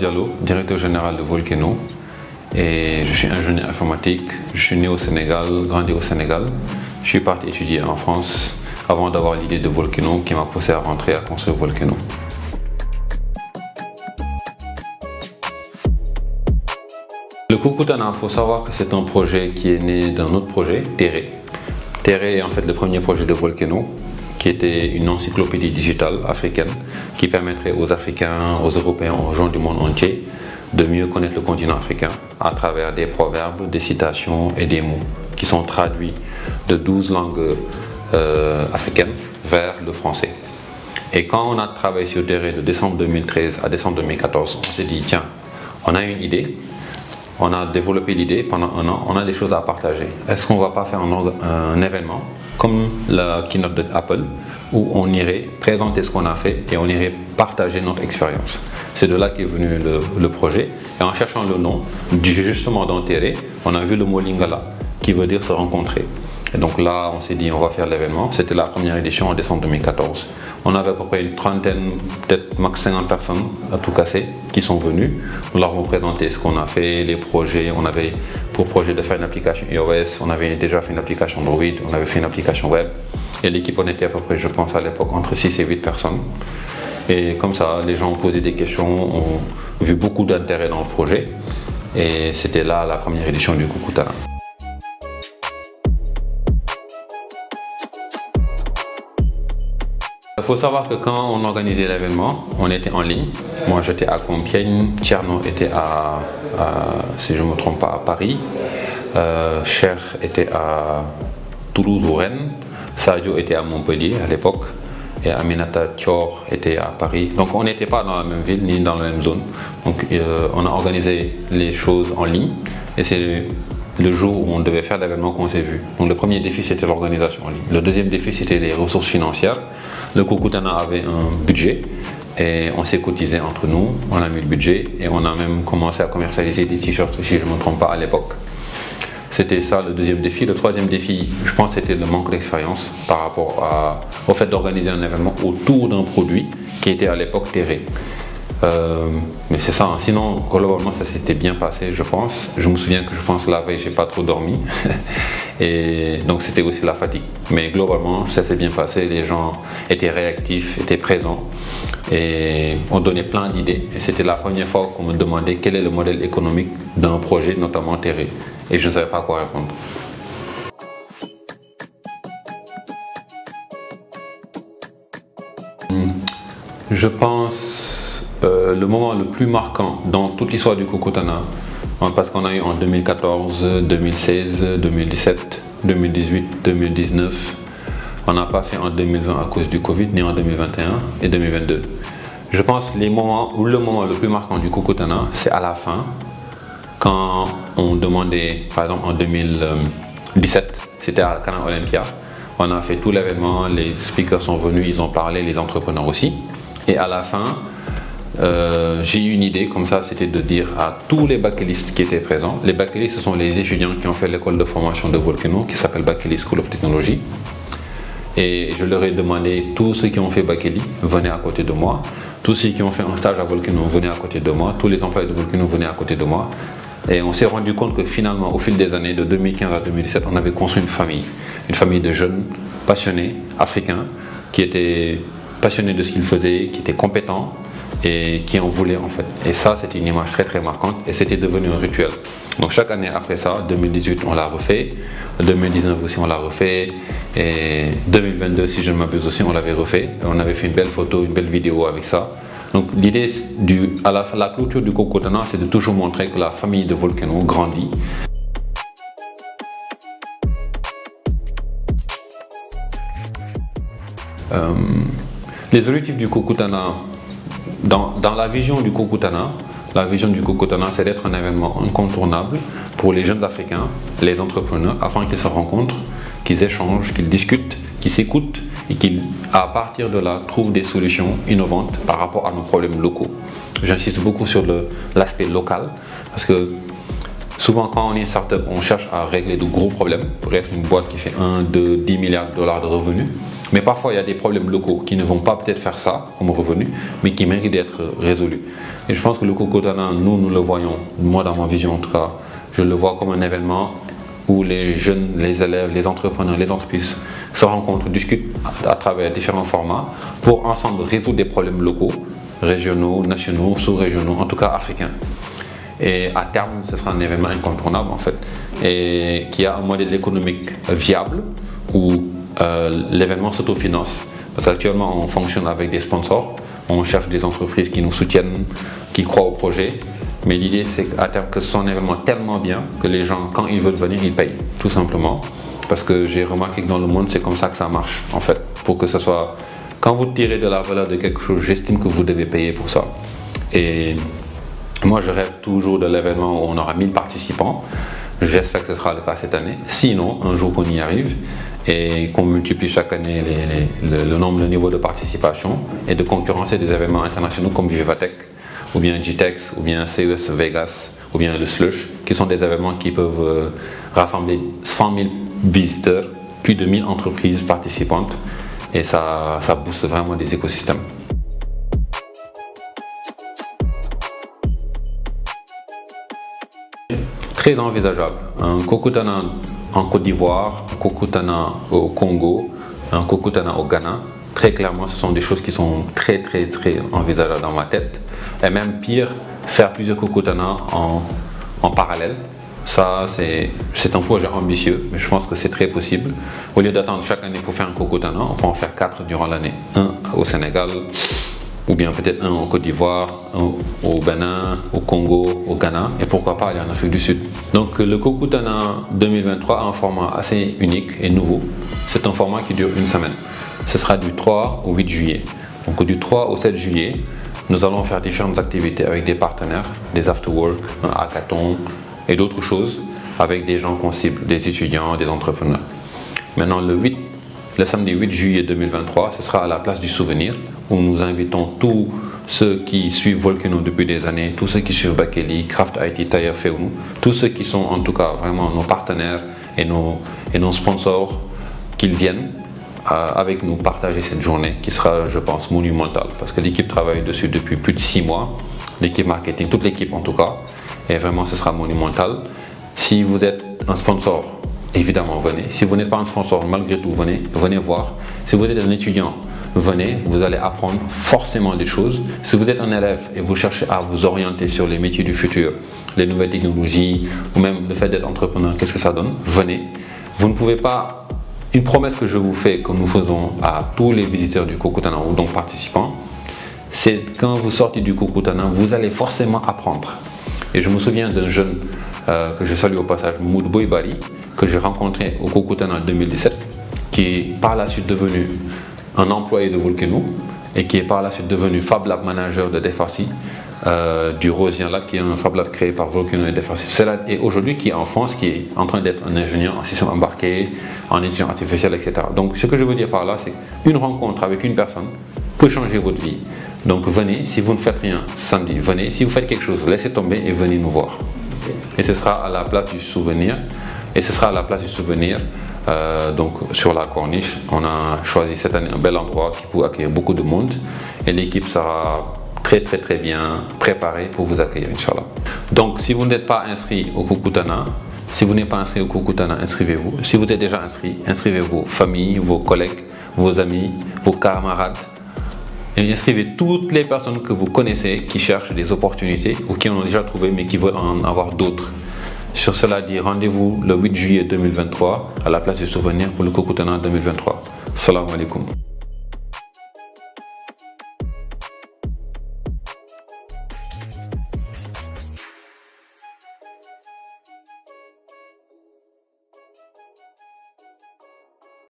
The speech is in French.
Diallo, directeur général de Volcano, et je suis ingénieur informatique. Je suis né au Sénégal, grandi au Sénégal. Je suis parti étudier en France avant d'avoir l'idée de Volcano qui m'a poussé à rentrer à construire Volcano. Le Kukutana, il faut savoir que c'est un projet qui est né d'un autre projet, Terre. Terre est en fait le premier projet de Volcano, qui était une encyclopédie digitale africaine qui permettrait aux Africains, aux Européens, aux gens du monde entier de mieux connaître le continent africain à travers des proverbes, des citations et des mots qui sont traduits de 12 langues africaines vers le français. Et quand on a travaillé sur Terre de décembre 2013 à décembre 2014, on s'est dit tiens, on a une idée, on a développé l'idée pendant un an, on a des choses à partager. Est-ce qu'on ne va pas faire un événement comme la keynote d'Apple où on irait présenter ce qu'on a fait et on irait partager notre expérience? C'est de là qu'est venu le projet. Et en cherchant le nom, justement dans Terre, on a vu le mot Lingala qui veut dire se rencontrer. Et donc là, on s'est dit on va faire l'événement. C'était la première édition en décembre 2014. On avait à peu près une trentaine, peut-être max 50 personnes à tout casser qui sont venues. Nous leur avons présenté ce qu'on a fait, les projets. On avait pour projet de faire une application iOS, on avait déjà fait une application Android, on avait fait une application web. Et l'équipe, on était à peu près, je pense à l'époque, entre 6 et 8 personnes. Et comme ça, les gens ont posé des questions, ont vu beaucoup d'intérêt dans le projet. Et c'était là la première édition du Kukutana. Il faut savoir que quand on organisait l'événement, on était en ligne. Moi, j'étais à Compiègne, Tcherno était si je ne me trompe pas, à Paris. Cher était à Toulouse ou Rennes. Sadio était à Montpellier à l'époque. Et Aminata Thior était à Paris. Donc on n'était pas dans la même ville ni dans la même zone. Donc on a organisé les choses en ligne. Et c'est le jour où on devait faire l'événement qu'on s'est vu. Donc le premier défi c'était l'organisation en ligne. Le deuxième défi c'était les ressources financières. Le Kukutana avait un budget et on s'est cotisé entre nous. On a mis le budget et on a même commencé à commercialiser des t-shirts si je ne me trompe pas à l'époque. C'était ça le deuxième défi. Le troisième défi, je pense, c'était le manque d'expérience par rapport au fait d'organiser un événement autour d'un produit qui était à l'époque Terre. Mais c'est ça, hein. Sinon, globalement, ça s'était bien passé, je pense. Je me souviens que je pense la veille, j'ai pas trop dormi. Et donc, c'était aussi la fatigue. Mais globalement, ça s'est bien passé. Les gens étaient réactifs, étaient présents et ont donné plein d'idées. Et c'était la première fois qu'on me demandait quel est le modèle économique d'un projet, notamment Terre. Et je ne savais pas quoi répondre. Je pense le moment le plus marquant dans toute l'histoire du Kukutana, parce qu'on a eu en 2014, 2016, 2017, 2018, 2019. On n'a pas fait en 2020 à cause du Covid, ni en 2021 et 2022. Je pense le moment le plus marquant du Kukutana, c'est à la fin, quand on demandait, par exemple en 2017, c'était à Canal Olympia, on a fait tout l'événement, les speakers sont venus, ils ont parlé, les entrepreneurs aussi. Et à la fin, j'ai eu une idée comme ça, c'était de dire à tous les bakelistes qui étaient présents, les bakelistes ce sont les étudiants qui ont fait l'école de formation de Volcano qui s'appelle Bakeli School of Technology. Et je leur ai demandé, tous ceux qui ont fait Bakeli, venez à côté de moi. Tous ceux qui ont fait un stage à Volcano, venez à côté de moi. Tous les employés de Volcano, venez à côté de moi. Et on s'est rendu compte que finalement, au fil des années, de 2015 à 2017, on avait construit une famille de jeunes passionnés, africains, qui étaient passionnés de ce qu'ils faisaient, qui étaient compétents et qui en voulaient en fait. Et ça, c'était une image très très marquante et c'était devenu un rituel. Donc chaque année après ça, 2018 on l'a refait, 2019 aussi on l'a refait et 2022 si je ne m'abuse aussi on l'avait refait. On avait fait une belle photo, une belle vidéo avec ça. Donc l'idée à la clôture du Kukutana, c'est de toujours montrer que la famille de Volcano grandit. Les objectifs du Kukutana, dans la vision du Kukutana, c'est d'être un événement incontournable pour les jeunes Africains, les entrepreneurs, afin qu'ils se rencontrent, qu'ils échangent, qu'ils discutent, qu'ils s'écoutent et qu'ils, à partir de là, trouvent des solutions innovantes par rapport à nos problèmes locaux. J'insiste beaucoup sur l'aspect local parce que souvent quand on est une start-up, on cherche à régler de gros problèmes pour être une boîte qui fait 1, 2, 10 milliards de dollars de revenus. Mais parfois, il y a des problèmes locaux qui ne vont pas peut-être faire ça comme revenu, mais qui méritent d'être résolus. Et je pense que le Kokotana, nous le voyons, moi dans ma vision en tout cas, je le vois comme un événement où les jeunes, les élèves, les entrepreneurs, les entreprises se rencontrent, discutent à travers différents formats pour ensemble résoudre des problèmes locaux, régionaux, nationaux, sous-régionaux, en tout cas africains. Et à terme, ce sera un événement incontournable en fait, et qui a un modèle économique viable où l'événement s'autofinance. Parce qu'actuellement, on fonctionne avec des sponsors, on cherche des entreprises qui nous soutiennent, qui croient au projet. Mais l'idée, c'est qu'à terme, que ce soit un événement tellement bien que les gens, quand ils veulent venir, ils payent, tout simplement. Parce que j'ai remarqué que dans le monde, c'est comme ça que ça marche, en fait. Pour que ce soit... Quand vous tirez de la valeur de quelque chose, j'estime que vous devez payer pour ça. Et moi, je rêve toujours de l'événement où on aura 1000 participants. J'espère que ce sera le cas cette année. Sinon, un jour qu'on y arrive et qu'on multiplie chaque année le nombre, le niveau de participation et de concurrencer des événements internationaux comme Vivatech, ou bien GTEx, ou bien CES Vegas, ou bien le Slush, qui sont des événements qui peuvent rassembler 100 000 visiteurs, plus de 1000 entreprises participantes, et ça booste vraiment des écosystèmes. Très envisageable. Un Kokotana en Côte d'Ivoire, un Kokotana au Congo, un Kokotana au Ghana, très clairement, ce sont des choses qui sont très envisageables dans ma tête. Et même pire, faire plusieurs Kokotana en parallèle. Ça, c'est un projet ambitieux, mais je pense que c'est très possible. Au lieu d'attendre chaque année pour faire un Kokotana, on peut en faire 4 durant l'année. Un au Sénégal, ou bien peut-être un en Côte d'Ivoire, un au Bénin, au Congo, au Ghana, et pourquoi pas aller en Afrique du Sud. Donc le Kokotana 2023 a un format assez unique et nouveau. C'est un format qui dure une semaine. Ce sera du 3 au 8 juillet. Donc du 3 au 7 juillet, nous allons faire différentes activités avec des partenaires, des after-work, un hackathon et d'autres choses avec des gens qu'on cible, des étudiants, des entrepreneurs. Maintenant le samedi 8 juillet 2023, ce sera à la place du souvenir où nous invitons tous ceux qui suivent Volcano depuis des années, tous ceux qui suivent Bakeli, Craft IT, Tailleur Féoum, tous ceux qui sont en tout cas vraiment nos partenaires et nos sponsors, qu'ils viennent avec nous partager cette journée qui sera, je pense, monumentale parce que l'équipe travaille dessus depuis plus de 6 mois, l'équipe marketing, toute l'équipe en tout cas, et vraiment ce sera monumental. Si vous êtes un sponsor, évidemment venez. Si vous n'êtes pas un sponsor, malgré tout, venez voir. Si vous êtes un étudiant, venez, vous allez apprendre forcément des choses. Si vous êtes un élève et vous cherchez à vous orienter sur les métiers du futur, les nouvelles technologies, ou même le fait d'être entrepreneur, qu'est-ce que ça donne? Venez. Vous ne pouvez pas... Une promesse que je vous fais, que nous faisons à tous les visiteurs du Kokotana ou donc participants, c'est quand vous sortez du Kokotana, vous allez forcément apprendre. Et je me souviens d'un jeune que je salue au passage, Moud Boybari, que j'ai rencontré au Kokotana en 2017, qui est par la suite devenu un employé de Volcano et qui est par la suite devenu Fab Lab Manager de Defarcy, du Rosien Lab, qui est un Fab Lab créé par Volcano et Defarcy. Et aujourd'hui qui est en France, qui est en train d'être un ingénieur en système embarqué, en intelligence artificielle, etc. Donc ce que je veux dire par là, c'est qu'une rencontre avec une personne peut changer votre vie. Donc venez, si vous ne faites rien samedi, venez. Si vous faites quelque chose, laissez tomber et venez nous voir. Et ce sera à la place du souvenir. Donc sur la Corniche, on a choisi cette année un bel endroit qui peut accueillir beaucoup de monde et l'équipe sera très bien préparée pour vous accueillir, Inch'Allah. Donc si vous n'êtes pas inscrit au Kokotana, inscrivez-vous. Si vous êtes déjà inscrit, inscrivez vos familles, vos collègues, vos amis, vos camarades. Et inscrivez toutes les personnes que vous connaissez qui cherchent des opportunités ou qui en ont déjà trouvé mais qui veulent en avoir d'autres. Sur cela dit, rendez-vous le 8 juillet 2023 à la place du souvenir pour le Kokotana 2023. Salam alaikum.